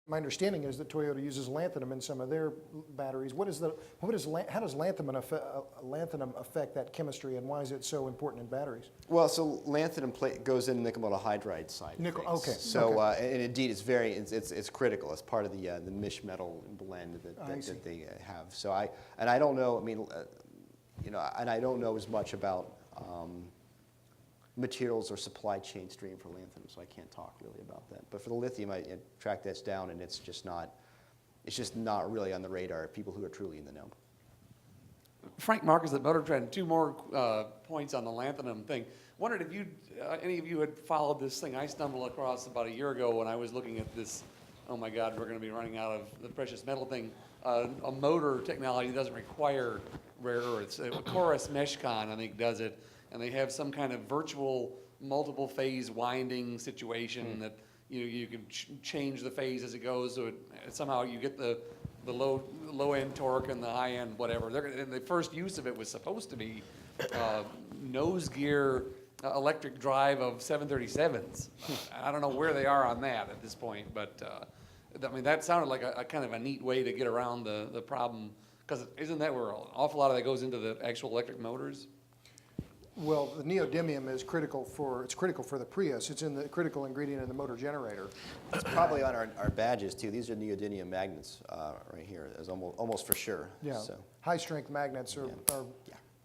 My understanding is that Toyota uses lanthanum in some of their batteries. How does lanthanum affect that chemistry, and why is it so important in batteries? Well, so lanthanum goes in the nickel metal hydride side. Nickel, of things. okay. So, okay. and indeed, it's critical as part of the mish metal blend that they have. So I don't know. I mean, and I don't know as much about materials or supply chain stream for lanthanum, so I can't talk really about that. But for the lithium, I track this down, and it's just not really on the radar of people who are truly in the know. Frank Marcus at Motor Trend. Two more points on the lanthanum thing. Wondered if any of you had followed this thing I stumbled across about a year ago when I was looking at this. Oh my God, we're going to be running out of the precious metal thing. A motor technology that doesn't require rare earths. Chorus Meshcon, I think, does it. And they have some kind of virtual multiple phase winding situation that you can change the phase as it goes, so somehow you get the low end torque and the high end whatever. And the first use of it was supposed to be nose gear electric drive of 737s. I don't know where they are on that at this point, but I mean that sounded like a kind of a neat way to get around the problem, because isn't that where an awful lot of that goes into the actual electric motors? Well, the neodymium is critical for the Prius. It's in the critical ingredient in the motor generator. It's probably on our badges too. These are neodymium magnets right here. There's almost for sure. Yeah. So. High strength magnets are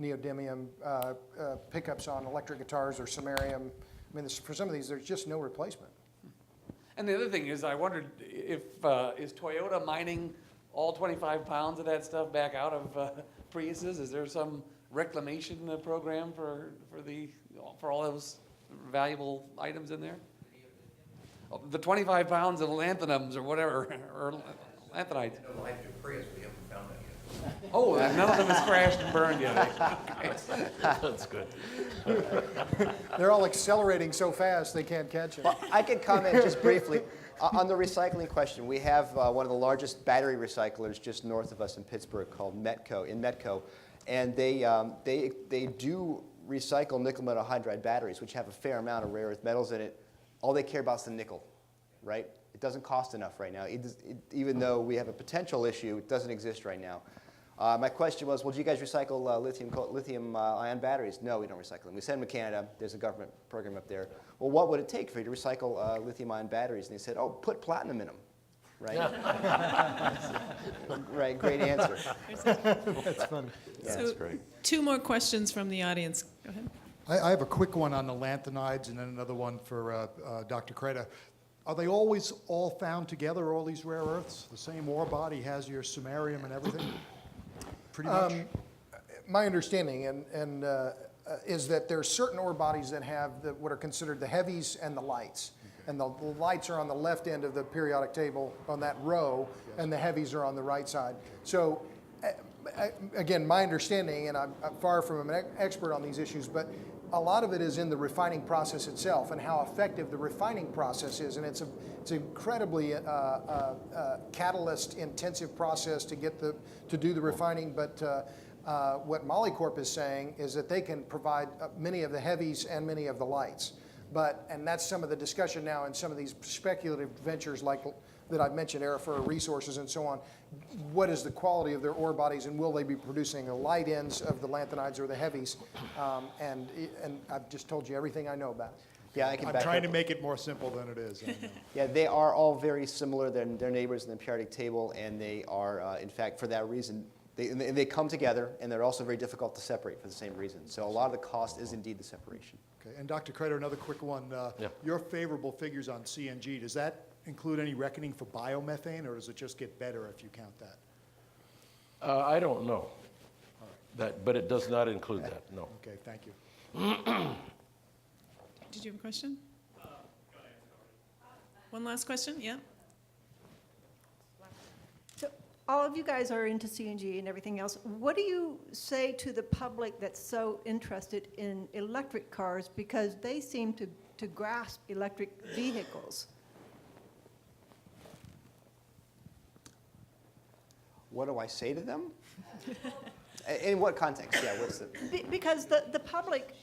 neodymium. Pickups on electric guitars are samarium. I mean, for some of these, there's just no replacement. And the other thing is, I wondered if is Toyota mining all 25 pounds of that stuff back out of Priuses? Is there some reclamation program for all those valuable items in there? The 25 pounds of lanthanums or whatever, or lanthanides. No life to Prius, we haven't found that yet. Oh, none of them has crashed and burned yet. That's good. They're all accelerating so fast they can't catch it. Well, I could comment just briefly on the recycling question. We have one of the largest battery recyclers just north of us in Pittsburgh called Metco. And they do recycle nickel metal hydride batteries, which have a fair amount of rare earth metals in it. All they care about is the nickel, right? It doesn't cost enough right now. Even though we have a potential issue, it doesn't exist right now. My question was, well, do you guys recycle lithium-ion batteries? No, we don't recycle them. We send them to Canada. There's a government program up there. Well, what would it take for you to recycle lithium-ion batteries? And they said, oh, put platinum in them. Right? Right, great answer. That's funny. Yeah, So that's great. two more questions from the audience. Go ahead. I have a quick one on the lanthanides and then another one for Dr. Creta. Are they always all found together, all these rare earths? The same ore body has your samarium and everything? Pretty much? My understanding is that there are certain ore bodies that have what are considered the heavies and the lights. And the lights are on the left end of the periodic table on that row, and the heavies are on the right side. So, again, my understanding, and I'm far from an expert on these issues, but a lot of it is in the refining process itself and how effective the refining process is. And it's an incredibly catalyst-intensive process to do the refining. But what Molycorp is saying is that they can provide many of the heavies and many of the lights. And that's some of the discussion now in some of these speculative ventures like that I've mentioned, Aerifer Resources and so on. What is the quality of their ore bodies, and will they be producing the light ends of the lanthanides or the heavies? And I've just told you everything I know about it. Yeah, I can I'm trying to make it more simple than it is. I know. Yeah, they are all very similar. They're neighbors in the periodic table, and they are, in fact, for that reason, they come together, and they're also very difficult to separate for the same reason. So a lot of the cost is indeed the separation. Okay, and Dr. Creta, another quick one. Your favorable figures on CNG, does that include any reckoning for biomethane, or does it just get better if you count that? I don't know. But it does not include that, no. Okay, thank you. Did you have a question? One last question? Yeah. So all of you guys are into CNG and everything else. What do you say to the public that's so interested in electric cars, because they seem to grasp electric vehicles? What do I say to them? In what context? Yeah, what's the... Because the public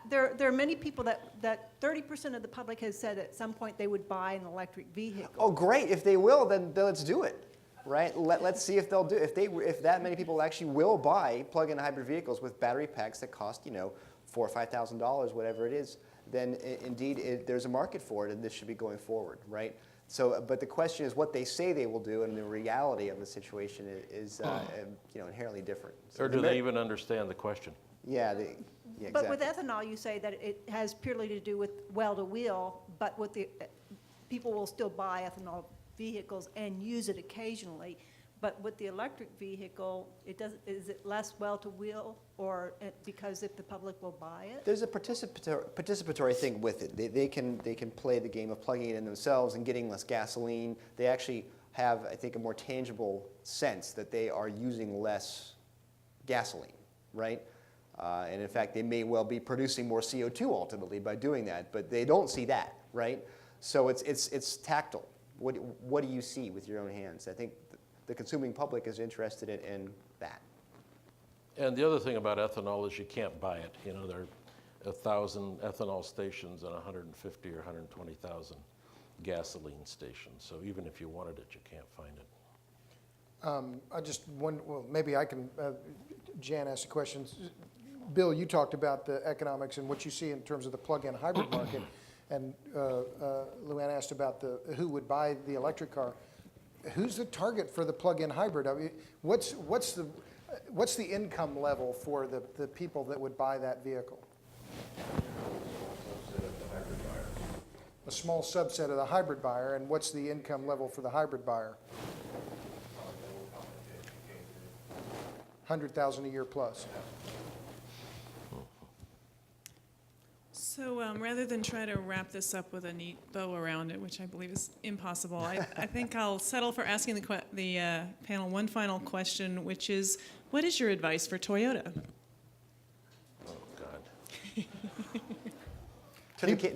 there are many people that 30% of the public has said at some point they would buy an electric vehicle. Oh, great. If they will, then let's do it, right? Let's see if they'll do it. If that many people actually will buy plug-in hybrid vehicles with battery packs that cost, $4,000 or $5,000, whatever it is, then indeed there's a market for it, and this should be going forward, right? So, but the question is what they say they will do, and the reality of the situation is inherently different. So Or do they even understand the question? Yeah, yeah, But with exactly. ethanol, you say that it has purely to do with well-to-wheel, but with the, people will still buy ethanol vehicles and use it occasionally. But with the electric vehicle, is it less well-to-wheel, or because if the public will buy it? There's a participatory thing with it. They can play the game of plugging it in themselves and getting less gasoline. They actually have, I think, a more tangible sense that they are using less gasoline, right? And in fact, they may well be producing more CO2 ultimately by doing that, but they don't see that, right? So it's tactile. What do you see with your own hands? I think the consuming public is interested in that. And the other thing about ethanol is you can't buy it. There are 1,000 ethanol stations and 150 or 120,000 gasoline stations. So even if you wanted it, you can't find it. Maybe I can, Jan asked a question. Bill, you talked about the economics and what you see in terms of the plug-in hybrid market. And Luann asked about who would buy the electric car. Who's the target for the plug-in hybrid? I mean, what's the income level for the people that would buy that vehicle? A small subset of the hybrid buyer, and what's the income level for the hybrid buyer? 100,000 a year plus. So rather than try to wrap this up with a neat bow around it, which I believe is impossible, I think I'll settle for asking the panel one final question, which is, what is your advice for Toyota? Oh, God.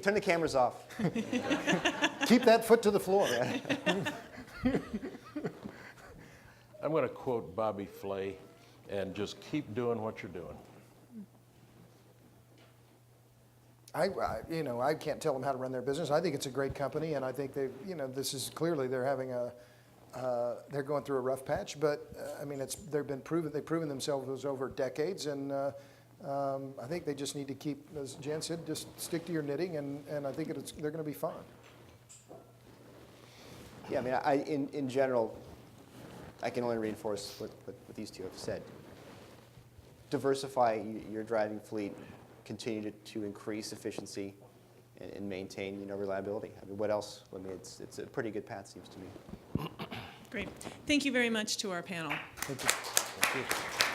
Turn the cameras off. Keep that foot to the floor. I'm going to quote Bobby Flay and just keep doing what you're doing. I can't tell them how to run their business. I think it's a great company, and I think this is clearly they're having they're going through a rough patch. But they've proven themselves over decades, and I think they just need to keep, as Jan said, just stick to your knitting, and I think they're going to be fine. Yeah, in general, I can only reinforce what these two have said. Diversify your driving fleet. Continue to increase efficiency and maintain reliability. What else? It's a pretty good path, seems to me. Great. Thank you very much to our panel. Thank you. Thank you.